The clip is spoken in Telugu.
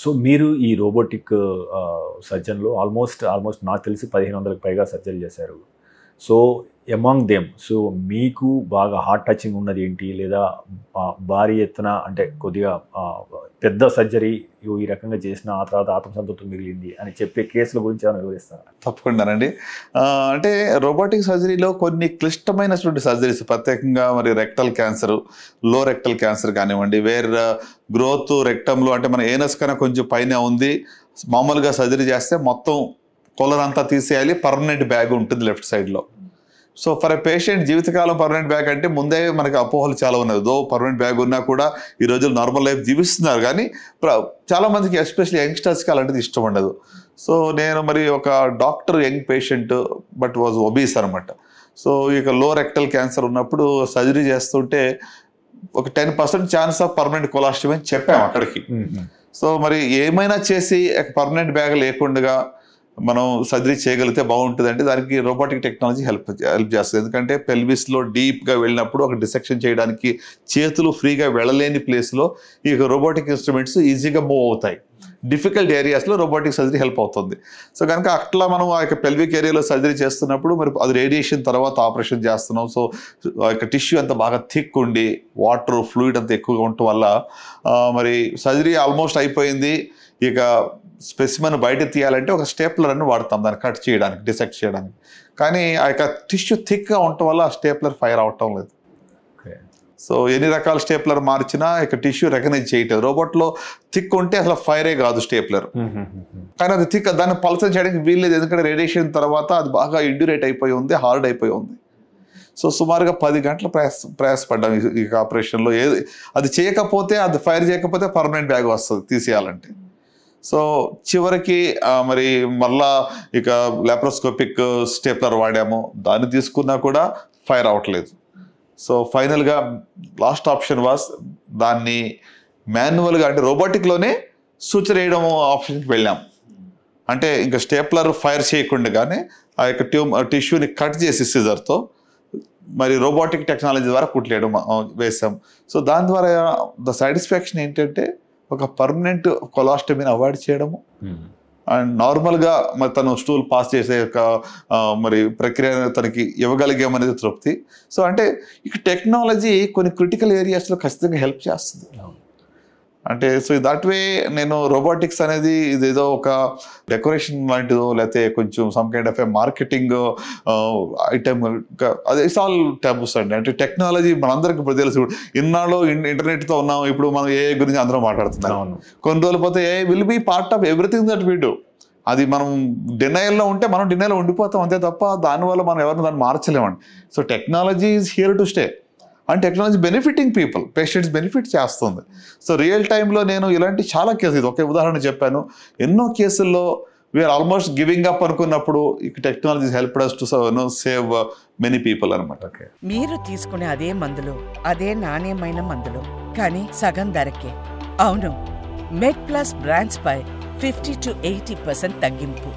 సో మీరు ఈ రోబోటిక్ సర్జన్లో ఆల్మోస్ట్ నాకు తెలిసి 1500కి పైగా సర్జరీ చేశారు. సో ఎమాంగ్ దెమ్ సో మీకు బాగా హార్ట్ టచింగ్ ఉన్నది ఏంటి, లేదా భారీ ఎత్తున అంటే కొద్దిగా పెద్ద సర్జరీ ఈ రకంగా చేసిన ఆ తర్వాత ఆత్మసంతృప్తి మిగిలింది అని చెప్పే కేసుల గురించి ఏమైనా వివరిస్తారా? తప్పకుండానండి. అంటే రోబోటిక్ సర్జరీలో కొన్ని క్లిష్టమైనటువంటి సర్జరీస్, ప్రత్యేకంగా మరి రెక్టల్ క్యాన్సర్, లో రెక్టల్ క్యాన్సర్ కానివ్వండి, గ్రోత్ రెక్టంలో అంటే మన ఏనస్ కన్నా కొంచెం పైన ఉంది, మామూలుగా సర్జరీ చేస్తే మొత్తం కొలర్ అంతా తీసేయాలి, పర్మనెంట్ బ్యాగ్ ఉంటుంది లెఫ్ట్ సైడ్లో. సో ఫర్ ఎ పేషెంట్ జీవితకాలం పర్మనెంట్ బ్యాగ్ అంటే ముందే మనకి అపోహలు చాలా ఉన్నాయి. దో పర్మనెంట్ బ్యాగ్ ఉన్నా కూడా ఈ రోజులు నార్మల్ లైఫ్ జీవిస్తున్నారు, కానీ చాలామందికి ఎస్పెషల్లీ యంగ్స్టర్స్కి అలాంటిది ఇష్టం ఉండదు. సో నేను మరి ఒక doctor young patient but was obese అనమాట. సో ఇక లో రెక్టల్ క్యాన్సర్ ఉన్నప్పుడు సర్జరీ చేస్తుంటే ఒక 10% ఛాన్స్ ఆఫ్ పర్మనెంట్ కొలాస్టమీ అని చెప్పాము అక్కడికి. సో మరి ఏమైనా చేసి పర్మనెంట్ బ్యాగ్ లేకుండా మనం సర్జరీ చేయగలిగితే బాగుంటుంది. అంటే దానికి రోబోటిక్ టెక్నాలజీ హెల్ప్ చేస్తుంది. ఎందుకంటే పెల్విస్లో డీప్గా వెళ్ళినప్పుడు ఒక డిసెక్షన్ చేయడానికి చేతులు ఫ్రీగా వెళ్ళలేని ప్లేస్లో ఈ రోబోటిక్ ఇన్స్ట్రుమెంట్స్ ఈజీగా మూవ్ అవుతాయి. డిఫికల్ట్ ఏరియాస్లో రోబోటిక్ సర్జరీ హెల్ప్ అవుతుంది. సో కనుక అట్లా మనం ఆ యొక్క పెల్విక్ ఏరియాలో సర్జరీ చేస్తున్నప్పుడు మరి అది రేడియేషన్ తర్వాత ఆపరేషన్ చేస్తున్నాం. సో ఆ యొక్క టిష్యూ అంతా బాగా థిక్ ఉండి వాటర్ ఫ్లూయిడ్ అంతా ఎక్కువగా ఉండటం వల్ల మరి సర్జరీ ఆల్మోస్ట్ అయిపోయింది. ఇక స్పెసిమెన్ బయట తీయాలంటే ఒక స్టేప్లర్ అని వాడతాం దాన్ని కట్ చేయడానికి, డిసెక్ట్ చేయడానికి. కానీ ఆ యొక్క టిష్యూ థిక్గా ఉండటం వల్ల ఆ స్టేప్లర్ ఫైర్ అవటం లేదు. సో ఎన్ని రకాల స్టేప్లర్ మార్చినా ఇక టిష్యూ రికగ్నైజ్ చేయటం. రోబోట్లో థిక్ ఉంటే అసలు ఫైరే కాదు స్టేప్లర్, కానీ అది థిక్ దాన్ని పల్సర్ చేయడానికి వీల్లేదు. ఎందుకంటే రేడియేషన్ తర్వాత అది బాగా ఇండ్యూరేట్ అయిపోయి ఉంది, హార్డ్ అయిపోయి ఉంది. సో సుమారుగా 10 గంటలు ప్రయాసపడ్డాం ఈ ఆపరేషన్లో. అది చేయకపోతే, అది ఫైర్ చేయకపోతే పర్మనెంట్ బ్యాగ్ వస్తుంది తీసేయాలంటే. సో చివరికి మరి మళ్ళా ఇక లాప్రోస్కోపిక్ స్టేప్లర్ వాడాము, దాన్ని తీసుకున్నా కూడా ఫైర్ అవ్వట్లేదు. సో ఫైనల్గా లాస్ట్ ఆప్షన్ వాస్ దాన్ని మాన్యువల్గా అంటే రోబోటిక్లోనే సూచర్ వేయడం ఆప్షన్కి వెళ్ళాం. అంటే ఇంకా స్టేప్లర్ ఫైర్ చేయకుండానే ఆ యొక్క టిష్యూని కట్ చేసి సిజర్తో మరి రోబోటిక్ టెక్నాలజీ ద్వారా కుట్లేయడం వేసాం. సో దాని ద్వారా ద సాటిస్ఫాక్షన్ ఏంటంటే ఒక పర్మనెంట్ కొలాస్టమీని అవాయిడ్ చేయడము, అండ్ నార్మల్గా మరి తను స్టూల్ పాస్ చేసే యొక్క మరి ప్రక్రియ తనకి ఇవ్వగలిగామనేది తృప్తి. సో అంటే ఇక టెక్నాలజీ కొన్ని క్రిటికల్ ఏరియాస్లో ఖచ్చితంగా హెల్ప్ చేస్తుంది. అంటే సో దట్ వే నేను రోబోటిక్స్ అనేది ఇదేదో ఒక డెకరేషన్ లాంటిదో లేకపోతే కొంచెం some kind of A marketing item, అది ఇట్స్ ఆల్ టైప్స్ అండి. అంటే టెక్నాలజీ మనందరికి ఇప్పుడు తెలుసు. ఇన్నాళ్ళు ఇంటర్నెట్తో ఉన్నాం, ఇప్పుడు మనం ఏ గురించి అందరం మాట్లాడుతున్నాం. కొన్ని రోజులు పోతే AI will be part of everything that we do. అది మనం డినైల్లో ఉంటే మనం డినైల్లో ఉండిపోతాం అంతే తప్ప దానివల్ల మనం ఎవరిని దాన్ని మార్చలేమండి. So technology is here to stay and technology benefiting people, patients benefit చేస్తుంది. సో రియల్ టైంలో నేను ఇలాంటి చాలా కేసులు, ఇది ఒకే ఉదాహరణ చెప్పాను, ఎన్నో కేసుల్లో వీఆర్ ఆల్మోస్ట్ గివింగ్ అప్ అనుకున్నప్పుడు ఈ technology help us to save many people అనమాట. మీరు తీసుకునే అదే మందులు, అదే నాణ్యమైన మందులు, కానీ సగం ధరకే. అవును, మెడ్ ప్లస్ బ్రాండ్స్ పై 50 to 80% తగ్గింపు.